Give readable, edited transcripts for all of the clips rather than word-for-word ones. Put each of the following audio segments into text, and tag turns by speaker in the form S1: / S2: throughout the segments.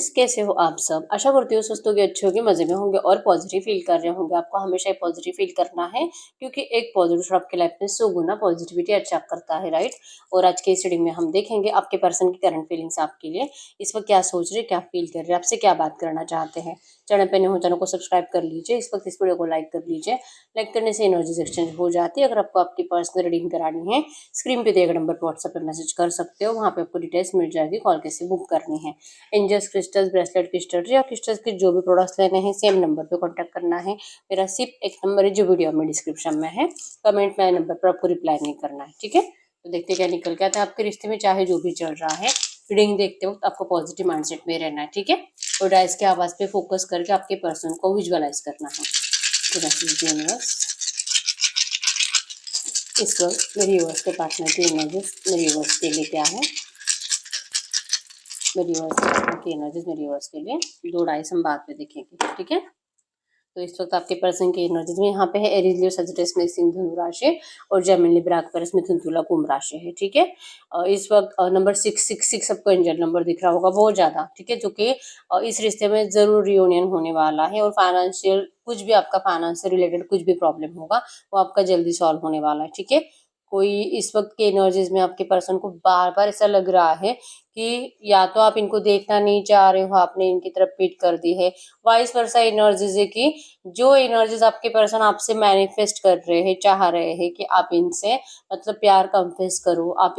S1: Friends, कैसे हो आप सब। आशा करती हूँ सुस्त होंगे, अच्छे होंगे, मजे में होंगे और पॉजिटिव फील कर रहे होंगे। आपको हमेशा ही पॉजिटिव फील करना है क्योंकि एक पॉजिटिव आपके लाइफ में 100 गुना पॉजिटिविटी अट्रैक्ट करता है, राइट। और आज के इस रीडिंग में हम देखेंगे आपके पर्सन की करंट फीलिंग्स आपके लिए, इस वक्त क्या सोच रहे, क्या फील कर रहे, आपसे क्या बात करना चाहते हैं। चैनल पे नए हो चैनल को सब्सक्राइब कर लीजिए, इस वक्त इस वीडियो को लाइक कर लीजिए। लाइक करने से एनर्जीज एक्सचेंज हो जाती है। अगर आपको आपकी पर्सनल रीडिंग करानी है, स्क्रीन पे दिए गए नंबर पर व्हाट्सएप पे मैसेज कर सकते हो, वहाँ पे आपको डिटेल्स मिल जाएगी, कॉल कैसे बुक करनी है। एंजल्स क्रिस्टल्स, ब्रेसलेट क्रिस्टल या क्रिस्टल्स के जो भी प्रोडक्ट्स लेने हैं, सेम नंबर पे कांटेक्ट करना है। मेरा सिर्फ एक नंबर है जो वीडियो में डिस्क्रिप्शन में है, कमेंट में नंबर पर आपको रिप्लाई नहीं करना है, ठीक है। तो देखते क्या निकल के आता है आपके रिश्ते में, चाहे जो भी चल रहा है। रीडिंग देखते वक्त आपको पॉजिटिव माइंडसेट में रहना है, ठीक है। और डाइस के आवाज पे फोकस करके आपके पर्सन को विजुअलाइज करना है। यूनिवर्स, इस वक्त मेरी यूनिवर्स के पार्टनर की एनर्जीज मेरी यूनिवर्स के लिए क्या है, मेरी यूनिवर्स के पार्टनर की एनर्जीज मेरी यूनिवर्स के लिए दो डाइस हम बाद में देखेंगे, ठीक है। तो इस वक्त आपके पर्सन की एनर्जीज में यहाँ पे है एरीज, लियो, सजिटेरियस में सिंह धनु राशि और जेमिनी, लिब्रा, एक्वेरियस, मिथुन, तुला, कुंभ राशि है, ठीक है। इस वक्त नंबर 666 आपको एंजल नंबर दिख रहा होगा बहुत ज्यादा, ठीक है, जो कि इस रिश्ते में जरूर रियूनियन होने वाला है। और फाइनेंशियल कुछ भी आपका फाइनेंस से रिलेटेड कुछ भी प्रॉब्लम होगा वो आपका जल्दी सॉल्व होने वाला है, ठीक है। कोई इस वक्त के एनर्जीज में आपके पर्सन को बार बार ऐसा लग रहा है कि या तो आप इनको देखना नहीं चाह रहे हो, आपने इनकी तरफ पीठ कर दी है। वाइस वर्सा एनर्जीज है कि जो एनर्जीज आपके पर्सन आपसे मैनिफेस्ट कर रहे हैं, चाह रहे हैं कि आप इनसे मतलब प्यार कन्फेस करो, आप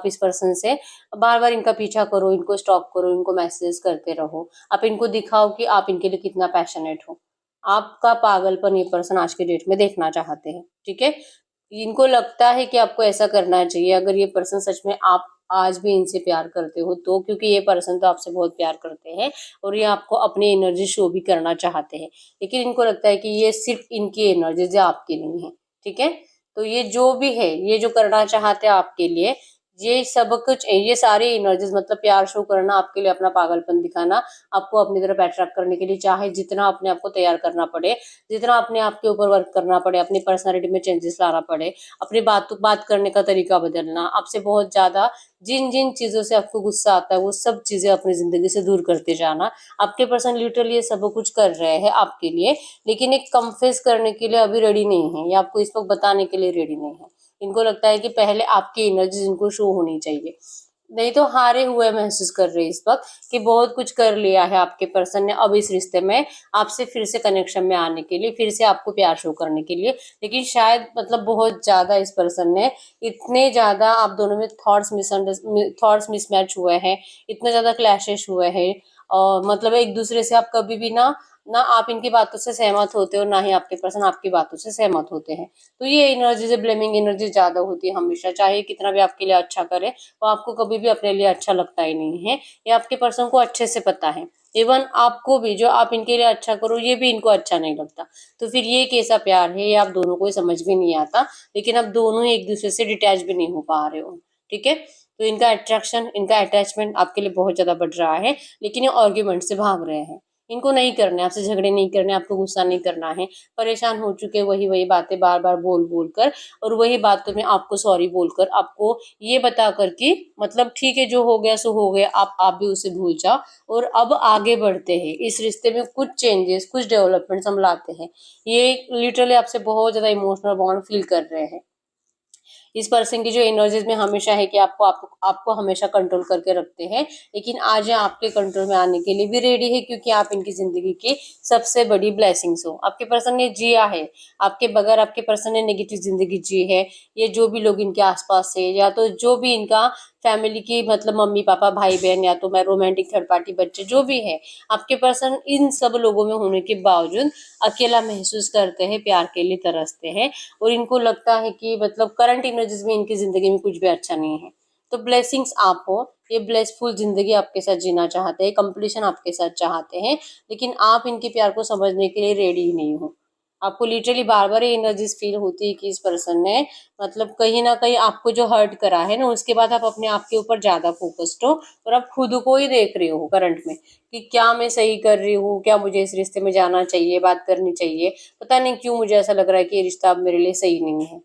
S1: इस पर्सन से बार बार इनका पीछा करो, इनको स्टॉक करो, इनको मैसेज करते रहो, आप इनको दिखाओ कि आप इनके लिए कितना पैशनेट हो। आपका पागलपन ये पर्सन आज के डेट में देखना चाहते हैं, ठीक है। इनको लगता है कि आपको ऐसा करना चाहिए अगर ये पर्सन सच में आप आज भी इनसे प्यार करते हो तो, क्योंकि ये पर्सन तो आपसे बहुत प्यार करते हैं और ये आपको अपनी एनर्जी शो भी करना चाहते हैं। लेकिन इनको लगता है कि ये सिर्फ इनकी एनर्जी है, आपकी नहीं है, ठीक है। तो ये जो भी है, ये जो करना चाहते हैं आपके लिए, ये सब कुछ, ये सारी एनर्जीज मतलब प्यार शो करना, आपके लिए अपना पागलपन दिखाना, आपको अपनी तरफ अट्रैक्ट करने के लिए, चाहे जितना अपने आप को तैयार करना पड़े, जितना अपने आप के ऊपर वर्क करना पड़े, अपनी पर्सनालिटी में चेंजेस लाना पड़े, अपनी बात करने का तरीका बदलना, आपसे बहुत ज्यादा जिन जिन चीजों से आपको गुस्सा आता है वो सब चीजें अपनी जिंदगी से दूर करते जाना। आपके पर्सन लिटरली ये सब कुछ कर रहे हैं आपके लिए, लेकिन एक कन्फेस करने के लिए अभी रेडी नहीं है, या आपको इस वक्त बताने के लिए रेडी नहीं है। इनको लगता है कि पहले आपकी एनर्जी इनको शो होनी चाहिए, नहीं तो हारे हुए महसूस कर रहे हैं इस वक्त कि बहुत कुछ कर लिया है आपके पर्सन ने अब इस रिश्ते में आपसे फिर से कनेक्शन में आने के लिए, फिर से आपको प्यार शो करने के लिए। लेकिन शायद मतलब बहुत ज्यादा इस पर्सन ने, इतने ज्यादा आप दोनों में थॉट्स मिसमैच हुए हैं, इतने ज्यादा क्लैशेस हुए हैं, और मतलब एक दूसरे से आप कभी भी ना ना आप इनकी बातों से सहमत होते हो, ना ही आपके पर्सन आपकी बातों से सहमत होते हैं। तो ये एनर्जी से ब्लेमिंग एनर्जी ज्यादा होती है हमेशा, चाहे कितना भी आपके लिए अच्छा करे वो आपको कभी भी अपने लिए अच्छा लगता ही नहीं है। ये आपके पर्सन को अच्छे से पता है। इवन आपको भी जो आप इनके लिए अच्छा करो ये भी इनको अच्छा नहीं लगता। तो फिर ये कैसा प्यार है, ये आप दोनों को समझ भी नहीं आता। लेकिन अब दोनों ही एक दूसरे से डिटैच भी नहीं हो पा रहे हो, ठीक है। तो इनका अट्रैक्शन, इनका अटैचमेंट आपके लिए बहुत ज्यादा बढ़ रहा है, लेकिन ये आर्ग्यूमेंट से भाग रहे हैं। इनको नहीं करना है, आपसे झगड़े नहीं करने, आपको गुस्सा नहीं करना है। परेशान हो चुके वही वही बातें बार बार बोल बोल कर, और वही बातों में आपको सॉरी बोलकर, आपको ये बता कर कि मतलब ठीक है जो हो गया सो हो गया, आप भी उसे भूल जाओ और अब आगे बढ़ते हैं। इस रिश्ते में कुछ चेंजेस, कुछ डेवलपमेंट हम लाते हैं। ये लिटरली आपसे बहुत ज्यादा इमोशनल बॉन्ड फील कर रहे हैं। इस पर्सन की जो एनर्जीज में हमेशा है कि आपको हमेशा कंट्रोल करके रखते हैं, लेकिन आज ये आपके कंट्रोल में आने के लिए भी रेडी है, क्योंकि आप इनकी जिंदगी की सबसे बड़ी ब्लेसिंग्स हो। आपके पर्सन ने जिया है, आपके बगैर आपके पर्सन ने नेगेटिव जिंदगी जी है। ये जो भी लोग इनके आसपास है, या तो जो भी इनका फैमिली की मतलब मम्मी पापा भाई बहन, या तो मैं रोमांटिक थर्ड पार्टी बच्चे, जो भी है, आपके पर्सन इन सब लोगों में होने के बावजूद अकेला महसूस करते हैं, प्यार के लिए तरसते हैं। और इनको लगता है कि मतलब करंट इमेजेस में इनकी जिंदगी में कुछ भी अच्छा नहीं है। तो ब्लेसिंग्स आप हो, ये ब्लेसफुल जिंदगी आपके साथ जीना चाहते हैं, कंप्लीशन आपके साथ चाहते हैं, लेकिन आप इनके प्यार को समझने के लिए रेडी ही नहीं हो। आपको लिटरली बार बार ये एनर्जीज फील होती है कि इस पर्सन ने मतलब कहीं ना कहीं आपको जो हर्ट करा है ना, उसके बाद आप अपने आप के ऊपर ज्यादा फोकस्ड हो और आप खुद को ही देख रहे हो करंट में कि क्या मैं सही कर रही हूँ, क्या मुझे इस रिश्ते में जाना चाहिए, बात करनी चाहिए, पता नहीं क्यों मुझे ऐसा लग रहा है कि ये रिश्ता अब मेरे लिए सही नहीं है।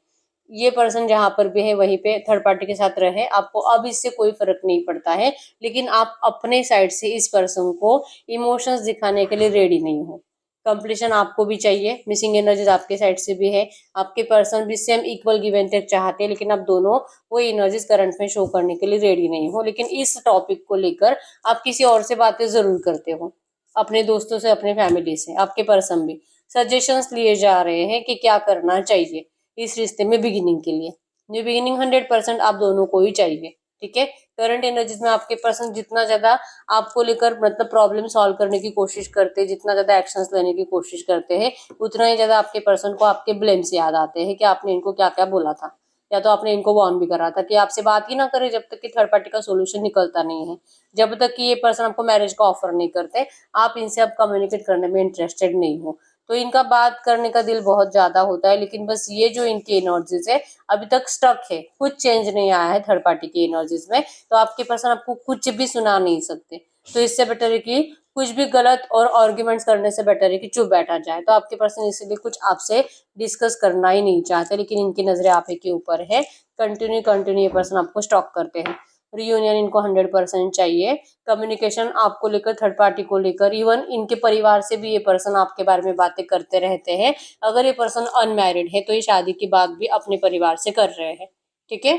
S1: ये पर्सन जहाँ पर भी है वहीं पे थर्ड पार्टी के साथ रहे, आपको अब इससे कोई फर्क नहीं पड़ता है, लेकिन आप अपने साइड से इस पर्सन को इमोशंस दिखाने के लिए रेडी नहीं हो। कंप्लीशन आपको भी चाहिए, मिसिंग एनर्जीज आपके साइड से भी है, आपके पर्सन भी same equal give and take चाहते हैं, लेकिन आप दोनों वो एनर्जीज करंट में शो करने के लिए रेडी नहीं हो। लेकिन इस टॉपिक को लेकर आप किसी और से बातें जरूर करते हो, अपने दोस्तों से, अपने फैमिली से। आपके पर्सन भी सजेशंस लिए जा रहे हैं कि क्या करना चाहिए इस रिश्ते में बिगिनिंग के लिए। न्यू बिगिनिंग 100% आप दोनों को ही चाहिए, ठीक है। करंट एनर्जीज में आपके पर्सन जितना ज्यादा आपको लेकर मतलब प्रॉब्लम सॉल्व करने की कोशिश करते हैं, जितना ज्यादा एक्शंस लेने की कोशिश करते हैं, उतना ही ज्यादा आपके पर्सन को आपके ब्लेम्स याद आते हैं कि आपने इनको क्या क्या बोला था, या तो आपने इनको वार्न भी करा था कि आपसे बात ही ना करे जब तक कि थर्ड पार्टी का सोल्यूशन निकलता नहीं है। जब तक कि ये पर्सन आपको मैरिज का ऑफर नहीं करते, आप इनसे अब कम्युनिकेट करने में इंटरेस्टेड नहीं हो। तो इनका बात करने का दिल बहुत ज्यादा होता है, लेकिन बस ये जो इनकी एनर्जीज है अभी तक स्टक है, कुछ चेंज नहीं आया है थर्ड पार्टी की एनर्जीज में। तो आपके पर्सन आपको कुछ भी सुना नहीं सकते। तो इससे बेटर है कि कुछ भी गलत और आर्ग्यूमेंट्स करने से बेटर है कि चुप बैठा जाए। तो आपके पर्सन इसीलिए कुछ आपसे डिस्कस करना ही नहीं चाहते, लेकिन इनकी नजरें आप ही के ऊपर है। कंटिन्यू कंटिन्यू ये पर्सन आपको स्टॉक करते हैं। रियूनियन इनको 100% चाहिए। कम्युनिकेशन आपको लेकर, थर्ड पार्टी को लेकर, इवन इनके परिवार से भी ये पर्सन आपके बारे में बातें करते रहते हैं। अगर ये पर्सन अनमैरिड है तो ये शादी की बात भी अपने परिवार से कर रहे हैं, ठीक है।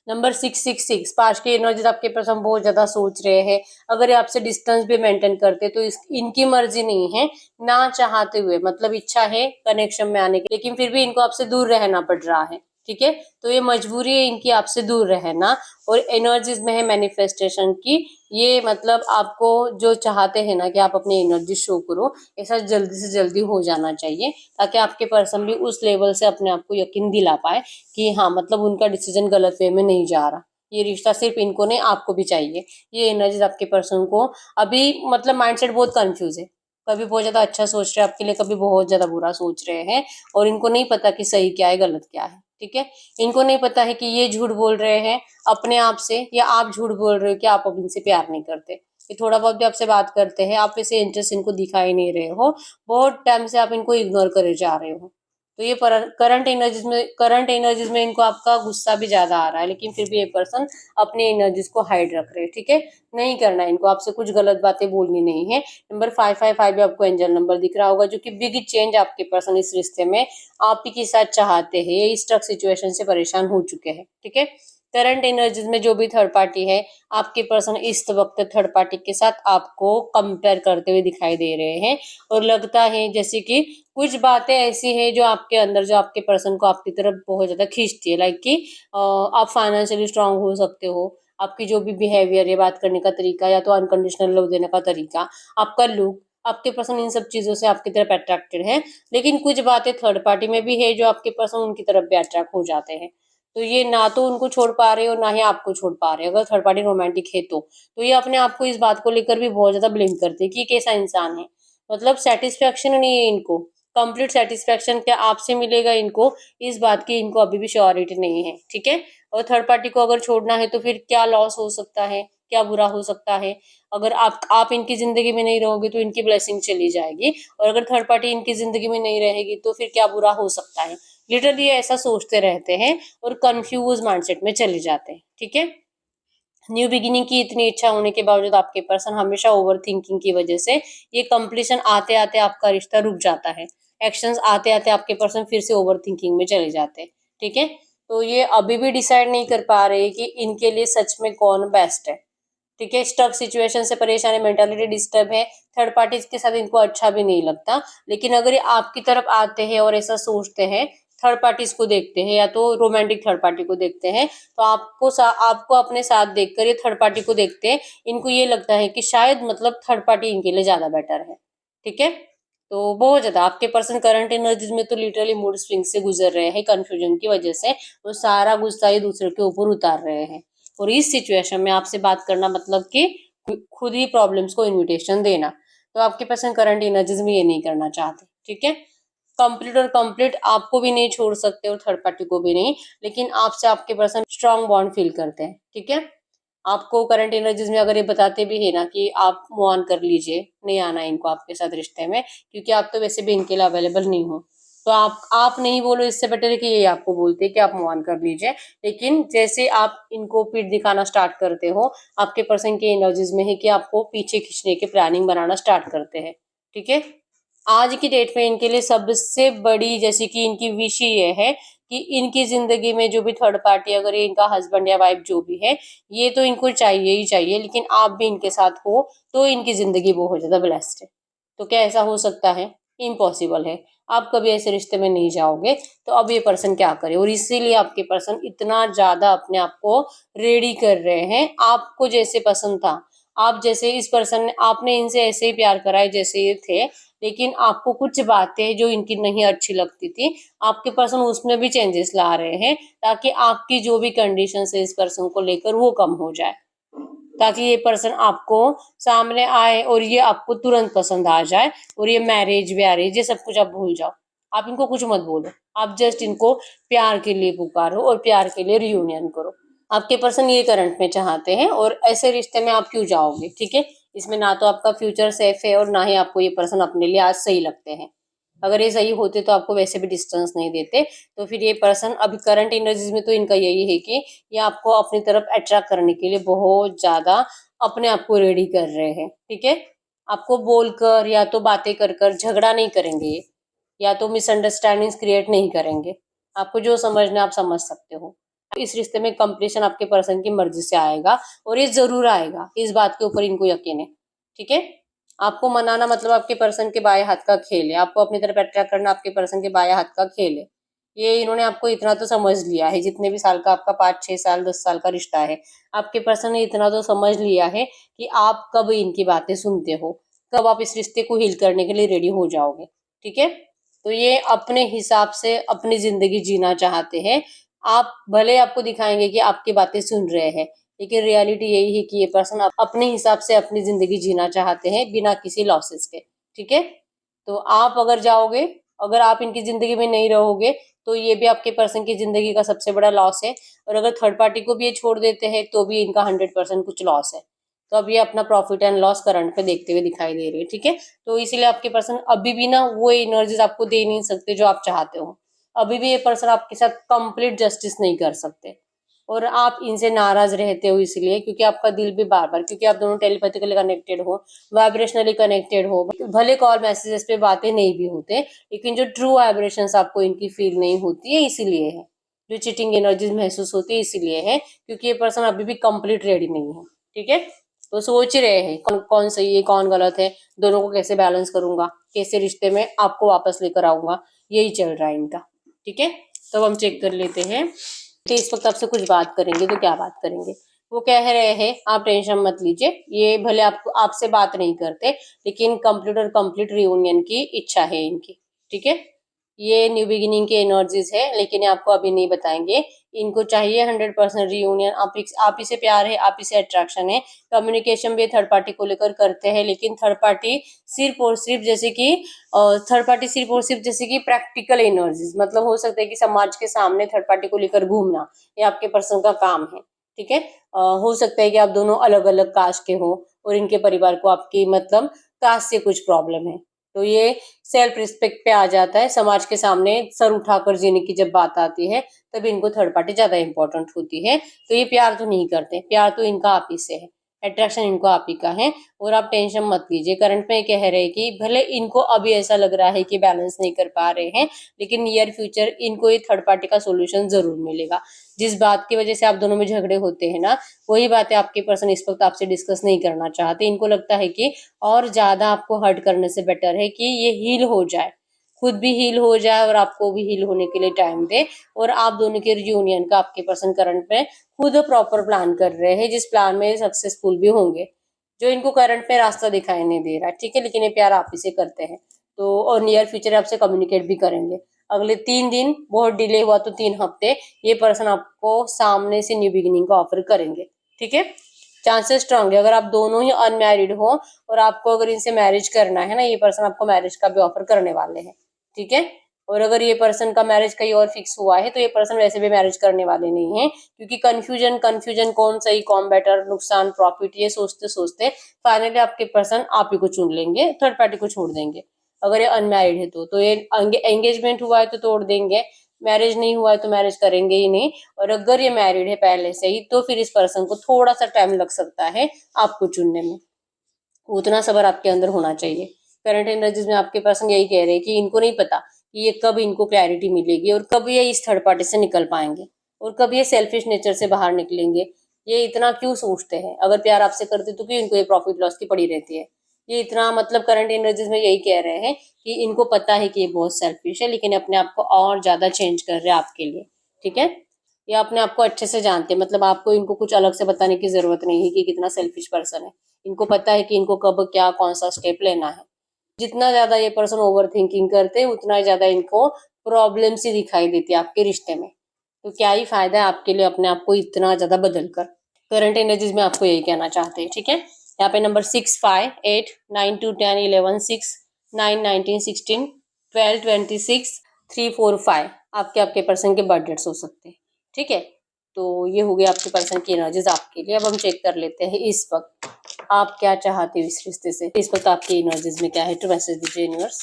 S1: नंबर 666 पास्ट की एनर्जीज आपके पर्सन बहुत ज्यादा सोच रहे हैं। अगर ये आपसे डिस्टेंस भी मेंटेन करते तो इनकी मर्जी नहीं है, ना चाहते हुए, मतलब इच्छा है कनेक्शन में आने की, लेकिन फिर भी इनको आपसे दूर रहना पड़ रहा है, ठीक है। तो ये मजबूरी है इनकी आपसे दूर रहना। और एनर्जीज में है मैनिफेस्टेशन की। ये मतलब आपको जो चाहते हैं ना कि आप अपनी एनर्जी शो करो, ऐसा जल्दी से जल्दी हो जाना चाहिए, ताकि आपके पर्सन भी उस लेवल से अपने आप को यकीन दिला पाए कि हाँ मतलब उनका डिसीजन गलत वे में नहीं जा रहा। ये रिश्ता सिर्फ इनको नहीं, आपको भी चाहिए। ये एनर्जीज आपके पर्सन को अभी मतलब माइंडसेट बहुत कंफ्यूज है। कभी बहुत ज्यादा अच्छा सोच रहे हैं आपके लिए, कभी बहुत ज्यादा बुरा सोच रहे हैं, और इनको नहीं पता कि सही क्या है गलत क्या है, ठीक है। इनको नहीं पता है कि ये झूठ बोल रहे हैं अपने आप से, या आप झूठ बोल रहे हो कि आप अब इनसे प्यार नहीं करते। ये थोड़ा बहुत भी आपसे बात करते हैं, आप वैसे इंटरेस्ट इनको दिखा ही नहीं रहे हो, बहुत टाइम से आप इनको इग्नोर करे जा रहे हो। तो ये करंट एनर्जीज में इनको आपका गुस्सा भी ज्यादा आ रहा है, लेकिन फिर भी ये पर्सन अपनी एनर्जीज को हाइड रख रहे हैं, ठीक है। नहीं करना है इनको आपसे कुछ गलत बातें बोलनी नहीं है। नंबर 555 भी आपको एंजल नंबर दिख रहा होगा, जो कि बिग चेंज आपके पर्सन इस रिश्ते में आप ही के साथ चाहते हैं। ये स्ट्रक सिचुएशन से परेशान हो चुके हैं, ठीक है। करंट एनर्जीज में जो भी थर्ड पार्टी है, आपके पर्सन इस वक्त थर्ड पार्टी के साथ आपको कंपेयर करते हुए दिखाई दे रहे हैं। और लगता है जैसे कि कुछ बातें ऐसी है जो आपके अंदर, जो आपके पर्सन को आपकी तरफ बहुत ज्यादा खींचती है। लाइक कि आप फाइनेंशियली स्ट्रांग हो सकते हो, आपकी जो भी बिहेवियर है, बात करने का तरीका, या तो अनकंडीशनल लव देने का तरीका, आपका लुक, आपके पर्सन इन सब चीजों से आपकी तरफ अट्रैक्टेड है। लेकिन कुछ बातें थर्ड पार्टी में भी है जो आपके पर्सन उनकी तरफ भी अट्रैक्ट हो जाते हैं। तो ये ना तो उनको छोड़ पा रहे और ना ही आपको छोड़ पा रहे। अगर थर्ड पार्टी रोमांटिक है तो ये अपने आप को इस बात को लेकर भी बहुत ज्यादा ब्लेम करते हैं कि ये कैसा इंसान है, मतलब सेटिस्फेक्शन नहीं है इनको। कंप्लीट सेटिस्फेक्शन क्या आपसे मिलेगा इनको, इस बात की इनको अभी भी श्योरिटी नहीं है, ठीक है। और थर्ड पार्टी को अगर छोड़ना है तो फिर क्या लॉस हो सकता है, क्या बुरा हो सकता है। अगर आप इनकी जिंदगी में नहीं रहोगे तो इनकी ब्लेसिंग चली जाएगी, और अगर थर्ड पार्टी इनकी जिंदगी में नहीं रहेगी तो फिर क्या बुरा हो सकता है। लिटरली ऐसा सोचते रहते हैं और कंफ्यूज माइंडसेट में चले जाते हैं, ठीक है। न्यू बिगिनिंग की इतनी इच्छा होने के बावजूद आपके पर्सन हमेशा ओवर थिंकिंग की वजह से, ये कंप्लीशन आते आते आपका रिश्ता रुक जाता है। एक्शंस आते आते आपके पर्सन फिर से ओवर थिंकिंग में चले जाते हैं, ठीक है। तो ये अभी भी डिसाइड नहीं कर पा रहे कि इनके लिए सच में कौन बेस्ट है, ठीक है। स्टक सिचुएशन से परेशान है, मेंटालिटी डिस्टर्ब है, थर्ड पार्टीज के साथ इनको अच्छा भी नहीं लगता। लेकिन अगर ये आपकी तरफ आते हैं और ऐसा सोचते हैं, थर्ड पार्टीज को देखते हैं या तो रोमांटिक थर्ड पार्टी को देखते हैं, तो आपको अपने साथ देखकर ये थर्ड पार्टी को देखते हैं, इनको ये लगता है कि शायद मतलब थर्ड पार्टी इनके लिए ज्यादा बेटर है, ठीक है। तो बहुत ज्यादा आपके पर्सन करंट एनर्जीज में तो लिटरली मूड स्विंग से गुजर रहे हैं, कंफ्यूजन की वजह से। वो सारा गुस्सा ये दूसरे के ऊपर उतार रहे हैं। और इस सिचुएशन में आपसे बात करना मतलब कि खुद ही प्रॉब्लम्स को इनविटेशन देना। तो आपके पर्सन करंट एनर्जीज में ये नहीं करना चाहते, ठीक है। कंप्लीट आपको भी नहीं छोड़ सकते और थर्ड पार्टी को भी नहीं, लेकिन आपसे आपके पर्सन स्ट्रांग बॉन्ड फील करते हैं, ठीक है। आपको करंट एनर्जीज में अगर ये बताते भी है ना कि आप मूव ऑन कर लीजिए, नहीं आना इनको आपके साथ रिश्ते में, क्योंकि आप तो वैसे भी इनके लिए अवेलेबल नहीं हो, तो आप नहीं बोलो, इससे बेटर है कि ये आपको बोलते हैं कि आप मूव ऑन कर लीजिए। लेकिन जैसे आप इनको पीठ दिखाना स्टार्ट करते हो, आपके पर्सन के एनर्जीज में है कि आपको पीछे खींचने की प्लानिंग बनाना स्टार्ट करते हैं, ठीक है। आज की डेट में इनके लिए सबसे बड़ी जैसे कि इनकी विश ये है कि इनकी जिंदगी में जो भी थर्ड पार्टी, अगर ये इनका हस्बैंड या वाइफ जो भी है, ये तो इनको चाहिए ही चाहिए, लेकिन आप भी इनके साथ हो तो इनकी जिंदगी बहुत ज्यादा ब्लेस्ड है। तो क्या ऐसा हो सकता है? इम्पॉसिबल है। आप कभी ऐसे रिश्ते में नहीं जाओगे। तो अब ये पर्सन क्या करे, और इसीलिए आपके पर्सन इतना ज्यादा अपने आप को रेडी कर रहे हैं, आपको जैसे पसंद था, आप जैसे इस पर्सन ने, आपने इनसे ऐसे ही प्यार कराए जैसे ये थे, लेकिन आपको कुछ बातें जो इनकी नहीं अच्छी लगती थी, आपके पर्सन उसमें भी चेंजेस ला रहे हैं, ताकि आपकी जो भी कंडीशन है इस पर्सन को लेकर वो कम हो जाए, ताकि ये पर्सन आपको सामने आए और ये आपको तुरंत पसंद आ जाए, और ये मैरिज व्यारेज ये सब कुछ आप भूल जाओ। आप इनको कुछ मत बोलो, आप जस्ट इनको प्यार के लिए पुकारो और प्यार के लिए रियूनियन करो। आपके पर्सन ये करंट में चाहते हैं, और ऐसे रिश्ते में आप क्यों जाओगे, ठीक है। इसमें ना तो आपका फ्यूचर सेफ है, और ना ही आपको ये पर्सन अपने लिए आज सही लगते हैं। अगर ये सही होते तो आपको वैसे भी डिस्टेंस नहीं देते। तो फिर ये पर्सन अभी करंट एनर्जीज में तो इनका यही है कि ये आपको अपनी तरफ अट्रैक्ट करने के लिए बहुत ज्यादा अपने आप को रेडी कर रहे हैं, ठीक है। आपको बोलकर या तो बातें कर कर झगड़ा नहीं करेंगे ये, या तो मिसअंडरस्टैंडिंग्स क्रिएट नहीं करेंगे। आपको जो समझना है आप समझ सकते हो। इस रिश्ते में कंप्लीशन आपके पर्सन की मर्जी से आएगा, और ये जरूर आएगा, इस बात के ऊपर इनको यकीन है, ठीक है। आपको मनाना मतलब आपके पर्सन के बाएं हाथ का खेल है, आपको अपनी तरफ अट्रैक्ट करना आपके पर्सन के बाएं हाथ का खेल है। ये इन्होंने आपको इतना तो समझ लिया है, जितने भी साल का आपका 5 6 साल 10 साल का रिश्ता है, आपके पर्सन ने इतना तो समझ लिया है कि आप कब इनकी बातें सुनते हो, कब आप इस रिश्ते को हील करने के लिए रेडी हो जाओगे, ठीक है। तो ये अपने हिसाब से अपनी जिंदगी जीना चाहते हैं। आप भले आपको दिखाएंगे कि आपकी बातें सुन रहे हैं, लेकिन रियलिटी यही है कि ये पर्सन अपने हिसाब से अपनी जिंदगी जीना चाहते हैं, बिना किसी लॉसेस के, ठीक है। तो आप अगर जाओगे, अगर आप इनकी जिंदगी में नहीं रहोगे, तो ये भी आपके पर्सन की जिंदगी का सबसे बड़ा लॉस है। और अगर थर्ड पार्टी को भी ये छोड़ देते हैं तो भी इनका 100% कुछ लॉस है। तो अब ये अपना प्रॉफिट एंड लॉस करंट पे देखते हुए दिखाई दे रहे हैं, ठीक है। तो इसीलिए आपके पर्सन अभी भी ना वो एनर्जीज आपको दे नहीं सकते जो आप चाहते हो। अभी भी ये पर्सन आपके साथ कंप्लीट जस्टिस नहीं कर सकते, और आप इनसे नाराज रहते हो इसलिए क्योंकि आपका दिल भी बार बार, क्योंकि आप दोनों टेलीपैथिकली कनेक्टेड हो, वाइब्रेशनली कनेक्टेड हो, भले कॉल मैसेजेस पे बातें नहीं भी होते, लेकिन जो ट्रू वाइब्रेशंस आपको इनकी फील नहीं होती है इसीलिए है, जो चीटिंग एनर्जीज महसूस होती है इसीलिए है, क्योंकि ये पर्सन अभी भी कंप्लीट रेडी नहीं है, ठीक है। तो सोच रहे हैं कौन कौन सही है कौन गलत है, दोनों को कैसे बैलेंस करूंगा, कैसे रिश्ते में आपको वापस लेकर आऊंगा, यही चल रहा है इनका, ठीक है। तो हम चेक कर लेते हैं कि इस वक्त आपसे कुछ बात करेंगे तो क्या बात करेंगे। वो कह रहे हैं आप टेंशन मत लीजिए, ये भले आपको आपसे बात नहीं करते, लेकिन कंप्लीट और कंप्लीट रियूनियन की इच्छा है इनकी, ठीक है। ये न्यू बिगिनिंग की एनर्जीज है, लेकिन ये आपको अभी नहीं बताएंगे। इनको चाहिए 100% रियूनियन, आप ही से प्यार है, आप ही से अट्रैक्शन है। कम्युनिकेशन भी थर्ड पार्टी को लेकर करते हैं, लेकिन थर्ड पार्टी सिर्फ और सिर्फ जैसे कि थर्ड पार्टी सिर्फ और सिर्फ जैसे कि प्रैक्टिकल एनर्जीज, मतलब हो सकता है कि समाज के सामने थर्ड पार्टी को लेकर घूमना, ये आपके पर्सन का काम है, ठीक है। हो सकता है कि आप दोनों अलग अलग कास्ट के हो, और इनके परिवार को आपकी मतलब कास्ट से कुछ प्रॉब्लम है। तो ये सेल्फ रिस्पेक्ट पे आ जाता है, समाज के सामने सर उठाकर जीने की जब बात आती है, तब इनको थर्ड पार्टी ज्यादा इंपॉर्टेंट होती है। तो ये प्यार तो नहीं करते, प्यार तो इनका आप ही से है, अट्रैक्शन इनको आप ही का है। और आप टेंशन मत लीजिए, करंट में कह रहे हैं कि भले इनको अभी ऐसा लग रहा है कि बैलेंस नहीं कर पा रहे हैं, लेकिन नियर फ्यूचर इनको ये थर्ड पार्टी का सोल्यूशन जरूर मिलेगा। जिस बात की वजह से आप दोनों में झगड़े होते हैं ना, वही बातें आपके पर्सन इस वक्त आपसे डिस्कस नहीं करना चाहते। इनको लगता है कि और ज्यादा आपको हर्ट करने से बेटर है कि ये हील हो जाए, खुद भी हील हो जाए और आपको भी हील होने के लिए टाइम दे, और आप दोनों के रियूनियन का आपके पर्सन करंट में खुद प्रॉपर प्लान कर रहे हैं, जिस प्लान में सक्सेसफुल भी होंगे, जो इनको करंट में रास्ता दिखाई नहीं दे रहा है, ठीक है। लेकिन ये प्यार आप ही से करते हैं, तो और नियर फ्यूचर आपसे कम्युनिकेट भी करेंगे। अगले 3 दिन, बहुत डिले हुआ तो 3 हफ्ते, ये पर्सन आपको सामने से न्यू बिगिनिंग का ऑफर करेंगे, ठीक है। चांसेस स्ट्रांग है, अगर आप दोनों ही अनमैरिड हो और आपको अगर इनसे मैरिज करना है ना, ये पर्सन आपको मैरिज का भी ऑफर करने वाले हैं, ठीक है। और अगर ये पर्सन का मैरिज कहीं और फिक्स हुआ है तो ये पर्सन वैसे भी मैरिज करने वाले नहीं है, क्योंकि कंफ्यूजन कंफ्यूजन कौन सही कौन बेटर, नुकसान प्रॉफिट, ये सोचते सोचते फाइनली आपके पर्सन आप ही को चुन लेंगे, थर्ड पार्टी को छोड़ देंगे। अगर ये अनमैरिड है तो ये एंगेजमेंट हुआ है तो तोड़ देंगे, मैरिज नहीं हुआ है तो मैरिज करेंगे ही नहीं। और अगर ये मैरिड है पहले से ही तो फिर इस पर्सन को थोड़ा सा टाइम लग सकता है आपको चुनने में, उतना सब्र आपके अंदर होना चाहिए। करंट एनर्जीज में आपके पर्सन यही कह रहे हैं कि इनको नहीं पता कि ये कब इनको क्लैरिटी मिलेगी और कब ये इस थर्ड पार्टी से निकल पाएंगे और कब ये सेल्फिश नेचर से बाहर निकलेंगे। ये इतना क्यों सोचते हैं, अगर प्यार आपसे करते तो क्यों इनको ये प्रॉफिट लॉस की पड़ी रहती है। ये इतना मतलब करंट एनर्जीज में यही कह रहे हैं कि इनको पता है कि ये बहुत सेल्फिश है, लेकिन अपने आप को और ज्यादा चेंज कर रहे हैं आपके लिए। ठीक है, ये अपने आप को अच्छे से जानते हैं, मतलब आपको इनको कुछ अलग से बताने की जरूरत नहीं है कि कितना सेल्फिश पर्सन है। इनको पता है कि इनको कब क्या कौन सा स्टेप लेना है। जितना ज्यादा ये पर्सन ओवर थिंकिंग करते हैं उतना ज्यादा इनको प्रॉब्लम्स ही दिखाई देती है आपके रिश्ते में। तो क्या ही फायदा है आपके लिए अपने आप को इतना ज्यादा बदल कर। करंट एनर्जीज में आपको यही कहना चाहते हैं। ठीक है, यहाँ पे नंबर 6, 5, 8, 9, 2, 10, 11, 6, 9, 19, 16, 12, 26, 3, 4, 5 आपके आपके पर्सन के बर्थ डेट्स हो सकते हैं। ठीक है, तो ये हो गया आपके पर्सन की एनर्जीज आपके लिए। अब हम चेक कर लेते हैं इस वक्त आप क्या चाहते हो इस रिश्ते से। इस वक्त आपकी एनर्जीज में क्या है, तो मैसेज दीजिए यूनिवर्स।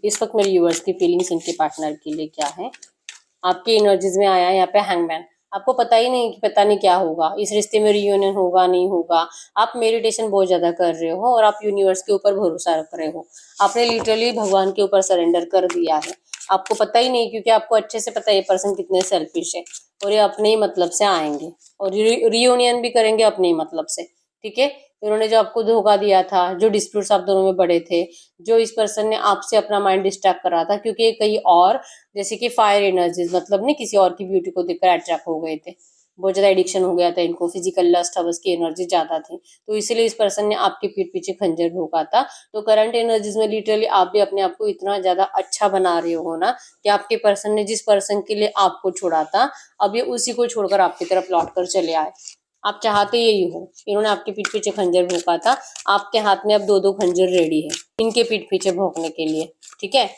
S1: इस वक्त मेरे यूनिवर्स की फीलिंग्स इनके पार्टनर के लिए क्या है। आपकी एनर्जीज में आया है यहाँ पे हैंगमैन। आपको पता ही नहीं कि पता नहीं क्या होगा, इस रिश्ते में रियूनियन होगा नहीं होगा। आप मेडिटेशन बहुत ज्यादा कर रहे हो और आप यूनिवर्स के ऊपर भरोसा रख रहे हो। आपने लिटरली भगवान के ऊपर सरेंडर कर दिया है। आपको पता ही नहीं, क्योंकि आपको अच्छे से पता है ये पर्सन कितने सेल्फिश है और ये अपने ही मतलब से आएंगे और रियूनियन भी करेंगे अपने ही मतलब से। ठीक है, इन्होंने जो आपको धोखा दिया था, जो डिस्प्यूट्स आप दोनों में बड़े थे, जो इस पर्सन ने आपसे अपना माइंड डिस्ट्रैक्ट करा था, क्योंकि कहीं और जैसे कि फायर एनर्जीज मतलब नहीं किसी और की ब्यूटी को देखकर अट्रैक्ट हो गए थे, बहुत ज्यादा एडिक्शन हो गया था इनको, फिजिकल लस्ट हवस की एनर्जी ज्यादा थी, तो इसीलिए इस पर्सन ने आपके पीठ पीछे खंजर भोंका था। तो करंट एनर्जीज में लिटरली आप भी अपने आप को इतना ज्यादा अच्छा बना रहे हो ना कि आपके पर्सन ने जिस पर्सन के लिए आपको छोड़ा था अब ये उसी को छोड़कर आपकी तरफ लौट कर चले आए। आप चाहते यही हो, इन्होंने आपके पीठ पीछे खंजर भोंका था, आपके हाथ में अब 2-2 खंजर रेडी है इनके पीठ पीछे भोंकने के लिए। ठीक है,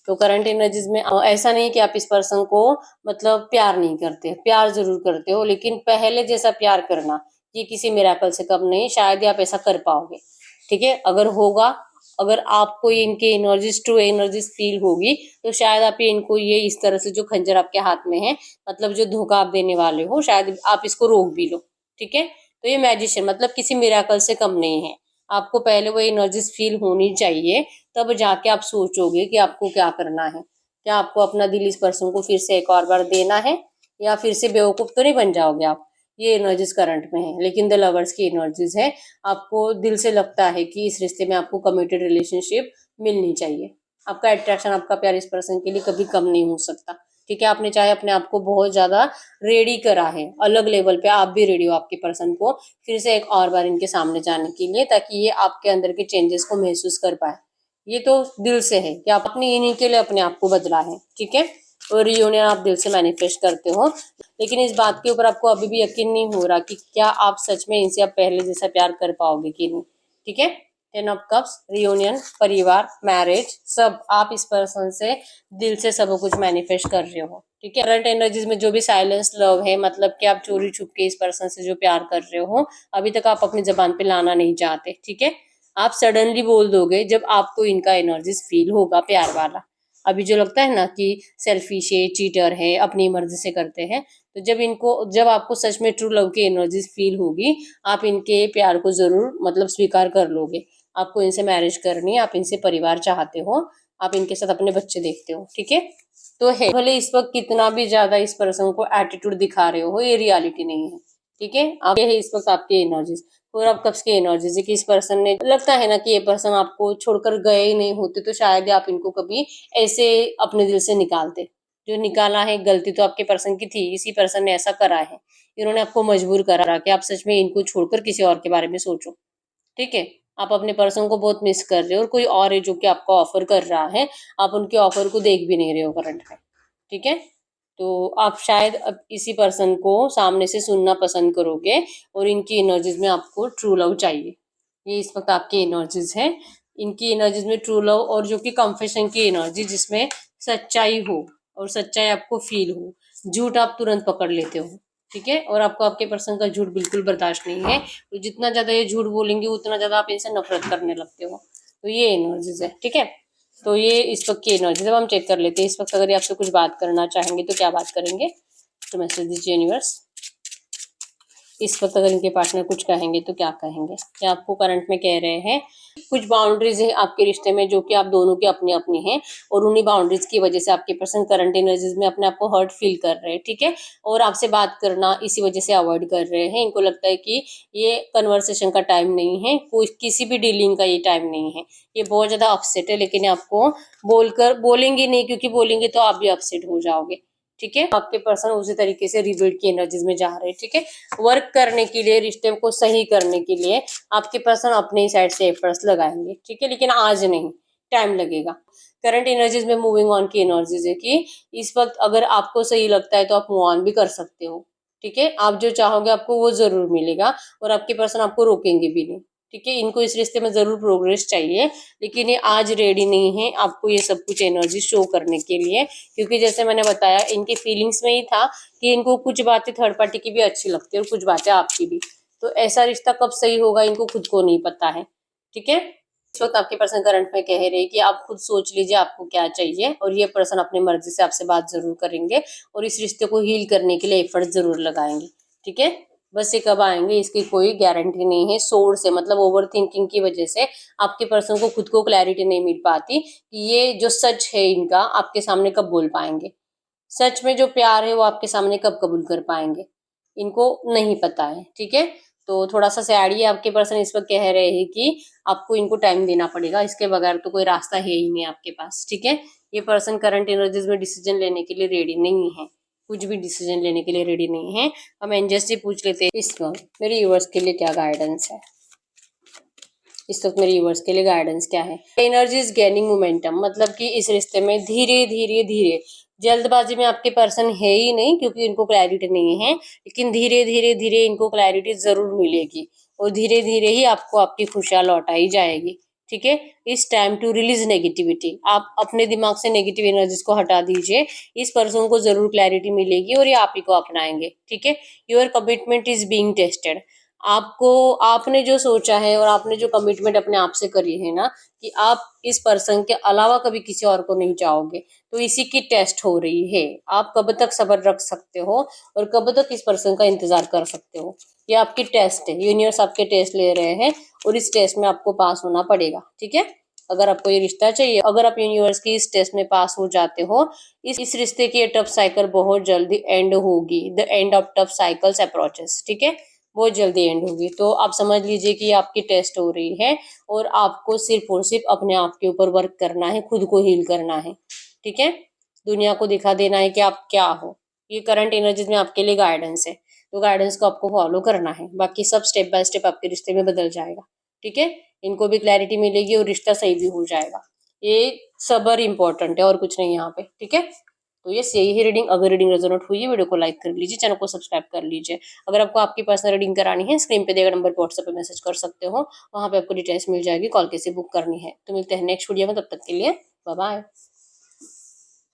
S1: तो करंट एनर्जीज में ऐसा नहीं कि आप इस पर्सन को मतलब प्यार नहीं करते, प्यार जरूर करते हो, लेकिन पहले जैसा प्यार करना ये किसी मिरेकल से कम नहीं, शायद ही आप ऐसा कर पाओगे। ठीक है, अगर होगा, अगर आपको ये इनके एनर्जीज ट्रू एनर्जीज फील होगी तो शायद आप ये इनको ये इस तरह से जो खंजर आपके हाथ में है, मतलब जो धोखा आप देने वाले हो, शायद आप इसको रोक भी लो। ठीक है, तो ये मैजिशियन मतलब किसी मिरेकल से कम नहीं है। आपको पहले वो एनर्जीज फील होनी चाहिए, तब जाके आप सोचोगे कि आपको क्या करना है। क्या आपको अपना दिल इस पर्सन को फिर से एक और बार देना है, या फिर से बेवकूफ तो नहीं बन जाओगे आप। ये एनर्जीज करंट में है, लेकिन द लवर्स की एनर्जीज है। आपको दिल से लगता है कि इस रिश्ते में आपको कमिटेड रिलेशनशिप मिलनी चाहिए। आपका अट्रैक्शन, आपका प्यार इस पर्सन के लिए कभी कम नहीं हो सकता। ठीक है, आपने चाहे अपने आप को बहुत ज्यादा रेडी करा है, अलग लेवल पे आप भी रेडी हो आपके पर्सन को फिर से एक और बार इनके सामने जाने के लिए, ताकि ये आपके अंदर के चेंजेस को महसूस कर पाए। ये तो दिल से है कि आप अपने इन्हीं के लिए अपने आप को बदला है। ठीक है, और रियूनियन आप दिल से मैनिफेस्ट करते हो, लेकिन इस बात के ऊपर आपको अभी भी यकीन नहीं हो रहा कि क्या आप सच में इनसे अब पहले जैसा प्यार कर पाओगे कि नहीं। ठीक है, 10 ऑफ कप्स, रियूनियन, परिवार, मैरिज, सब आप इस पर्सन से दिल से सब कुछ मैनिफेस्ट कर रहे हो। ठीक है, करंट एनर्जीज में जो भी साइलेंस लव है, मतलब कि आप चोरी छुप के इस पर्सन से जो प्यार कर रहे हो अभी तक आप अपनी जबान पे लाना नहीं चाहते। ठीक है, आप सडनली बोल दोगे जब आपको इनका एनर्जीज फील होगा प्यार वाला। अभी जो लगता है ना कि सेल्फिश है, चीटर है, अपनी मर्जी से करते हैं, तो जब आपको सच में ट्रू लव की एनर्जीज फील होगी, आप इनके प्यार को जरूर मतलब स्वीकार कर लोगे। आपको इनसे मैरिज करनी है, आप इनसे परिवार चाहते हो, आप इनके साथ अपने बच्चे देखते हो। ठीक है, तो है भले इस वक्त कितना भी ज्यादा इस पर्सन को एटीट्यूड दिखा रहे हो, ये रियलिटी नहीं है। ठीक है, आप ये है इस वक्त आपकी एनर्जीज और अब कब की एनर्जीज है कि इस पर्सन ने, लगता है ना कि ये पर्सन आपको छोड़कर गए ही नहीं होते तो शायद आप इनको कभी ऐसे अपने दिल से निकालते। जो निकाला है गलती तो आपके पर्सन की थी, इसी पर्सन ने ऐसा करा है, इन्होंने आपको मजबूर करा कि आप सच में इनको छोड़कर किसी और के बारे में सोचो। ठीक है, आप अपने पर्सन को बहुत मिस कर रहे हो और कोई और है जो कि आपको ऑफर कर रहा है, आप उनके ऑफर को देख भी नहीं रहे हो करंट में। ठीक है, तो आप शायद अब इसी पर्सन को सामने से सुनना पसंद करोगे और इनकी एनर्जीज में आपको ट्रू लव चाहिए। ये इस वक्त आपकी एनर्जीज है, इनकी एनर्जीज में ट्रू लव और जो कि कन्फेशन की एनर्जी, जिसमें सच्चाई हो और सच्चाई आपको फील हो। झूठ आप तुरंत पकड़ लेते हो। ठीक है, और आपको आपके पर्सन का झूठ बिल्कुल बर्दाश्त नहीं है, तो जितना ज्यादा ये झूठ बोलेंगे उतना ज्यादा आप इनसे नफरत करने लगते हो। तो ये एनर्जीज है, ठीक है। तो ये इस वक्त की एनर्जी जब हम चेक कर लेते हैं, इस वक्त अगर ये आपसे कुछ बात करना चाहेंगे तो क्या बात करेंगे, तो मैसेज दीजिए यूनिवर्स। इस वक्त अगर इनके पार्टनर कुछ कहेंगे तो क्या कहेंगे, क्या आपको करंट में कह रहे हैं। कुछ बाउंड्रीज है आपके रिश्ते में जो कि आप दोनों की अपनी अपनी हैं, और उन्हीं बाउंड्रीज की वजह से आपके पर्सन करंट एनर्जीज में अपने आप को हर्ट फील कर रहे हैं, ठीक है। और आपसे बात करना इसी वजह से अवॉइड कर रहे हैं। इनको लगता है कि ये कन्वर्सेशन का टाइम नहीं है, कोई किसी भी डीलिंग का ये टाइम नहीं है। ये बहुत ज्यादा अपसेट है, लेकिन आपको बोलेंगे नहीं, क्योंकि बोलेंगे तो आप भी अपसेट हो जाओगे, ठीक है। आपके पर्सन उसी तरीके से रिबिल्ड की एनर्जीज में जा रहे हैं, ठीक है। वर्क करने के लिए, रिश्ते को सही करने के लिए आपके पर्सन अपने ही साइड से एफर्ट्स लगाएंगे, ठीक है, लेकिन आज नहीं, टाइम लगेगा। करंट एनर्जीज में मूविंग ऑन की एनर्जीज है कि इस वक्त अगर आपको सही लगता है तो आप मूव ऑन भी कर सकते हो, ठीक है। आप जो चाहोगे आपको वो जरूर मिलेगा, और आपके पर्सन आपको रोकेंगे भी नहीं, ठीक है। इनको इस रिश्ते में जरूर प्रोग्रेस चाहिए, लेकिन ये आज रेडी नहीं है आपको ये सब कुछ एनर्जी शो करने के लिए, क्योंकि जैसे मैंने बताया इनकी फीलिंग्स में ही था कि इनको कुछ बातें थर्ड पार्टी की भी अच्छी लगती है और कुछ बातें आपकी भी। तो ऐसा रिश्ता कब सही होगा इनको खुद को नहीं पता है, ठीक है। इस वक्त आपके पर्सन करंट में कह रहे हैं कि आप खुद सोच लीजिए आपको क्या चाहिए, और ये पर्सन अपनी मर्जी से आपसे बात जरूर करेंगे और इस रिश्ते को हील करने के लिए एफर्ट जरूर लगाएंगे, ठीक है। बस ये कब आएंगे इसकी कोई गारंटी नहीं है। सोर्स से मतलब ओवर थिंकिंग की वजह से आपके पर्सन को खुद को क्लैरिटी नहीं मिल पाती कि ये जो सच है इनका आपके सामने कब बोल पाएंगे, सच में जो प्यार है वो आपके सामने कब कबूल कर पाएंगे, इनको नहीं पता है, ठीक है। तो थोड़ा सा सैड ही आपके पर्सन इस वक्त कह रहे हैं कि आपको इनको टाइम देना पड़ेगा, इसके बगैर तो कोई रास्ता है ही नहीं आपके पास, ठीक है। ये पर्सन करंट एनर्जीज में डिसीजन लेने के लिए रेडी नहीं है, कुछ भी डिसीजन लेने के लिए रेडी नहीं है। हम एंजल्स से पूछ लेते हैं इस वक्त मेरे व्यूअर्स के लिए क्या गाइडेंस है। इस वक्त मेरे व्यूअर्स के लिए गाइडेंस क्या है। एनर्जी इज गेनिंग मोमेंटम, मतलब कि इस रिश्ते में धीरे धीरे धीरे, जल्दबाजी में आपके पर्सन है ही नहीं क्योंकि इनको क्लैरिटी नहीं है, लेकिन धीरे धीरे धीरे इनको क्लैरिटी जरूर मिलेगी, और धीरे धीरे ही आपको आपकी खुशियां लौटाई जाएगी, ठीक है। इस टाइम टू रिलीज नेगेटिविटी, आप अपने दिमाग से नेगेटिव एनर्जीज को हटा दीजिए, इस पर्सन को जरूर क्लैरिटी मिलेगी और ये आप ही को अपनाएंगे, ठीक है। Your commitment is being tested, आपको, आपने जो सोचा है और आपने जो कमिटमेंट अपने आप से करी है ना कि आप इस पर्सन के अलावा कभी किसी और को नहीं चाहोगे, तो इसी की टेस्ट हो रही है। आप कब तक सब्र रख सकते हो और कब तक इस पर्सन का इंतजार कर सकते हो, ये आपकी टेस्ट है। यूनिवर्स आपके टेस्ट ले रहे हैं और इस टेस्ट में आपको पास होना पड़ेगा, ठीक है। अगर आपको ये रिश्ता चाहिए, अगर आप यूनिवर्स की इस टेस्ट में पास हो जाते हो, इस रिश्ते की टफ साइकिल बहुत जल्दी एंड होगी। The end of tough cycles approaches, ठीक है, बहुत जल्दी एंड होगी। तो आप समझ लीजिए कि आपकी टेस्ट हो रही है और आपको सिर्फ और सिर्फ अपने आप के ऊपर वर्क करना है, खुद को हील करना है, ठीक है। दुनिया को दिखा देना है कि आप क्या हो। ये करंट एनर्जीज में आपके लिए गाइडेंस है, तो गाइडेंस को आपको फॉलो करना है, बाकी सब स्टेप बाय स्टेप आपके रिश्ते में बदल जाएगा, ठीक है। इनको भी क्लैरिटी मिलेगी और रिश्ता सही भी हो जाएगा। ये सब्र इंपॉर्टेंट है और कुछ नहीं यहाँ पे, ठीक है। तो ये यही है रीडिंग। अगर रीडिंग रेजोनेट हुई है वीडियो को लाइक कर लीजिए, चैनल को सब्सक्राइब कर लीजिए। अगर आपको आपकी पर्सनल रीडिंग करानी है, स्क्रीन पे दिए गए नंबर पर व्हाट्सएप पे मैसेज कर सकते हो, वहां पे आपको डिटेल्स मिल जाएगी, कॉल कैसे बुक करनी है। तो मिलते हैं नेक्स्ट वीडियो में, तब तक के लिए बाय बाय।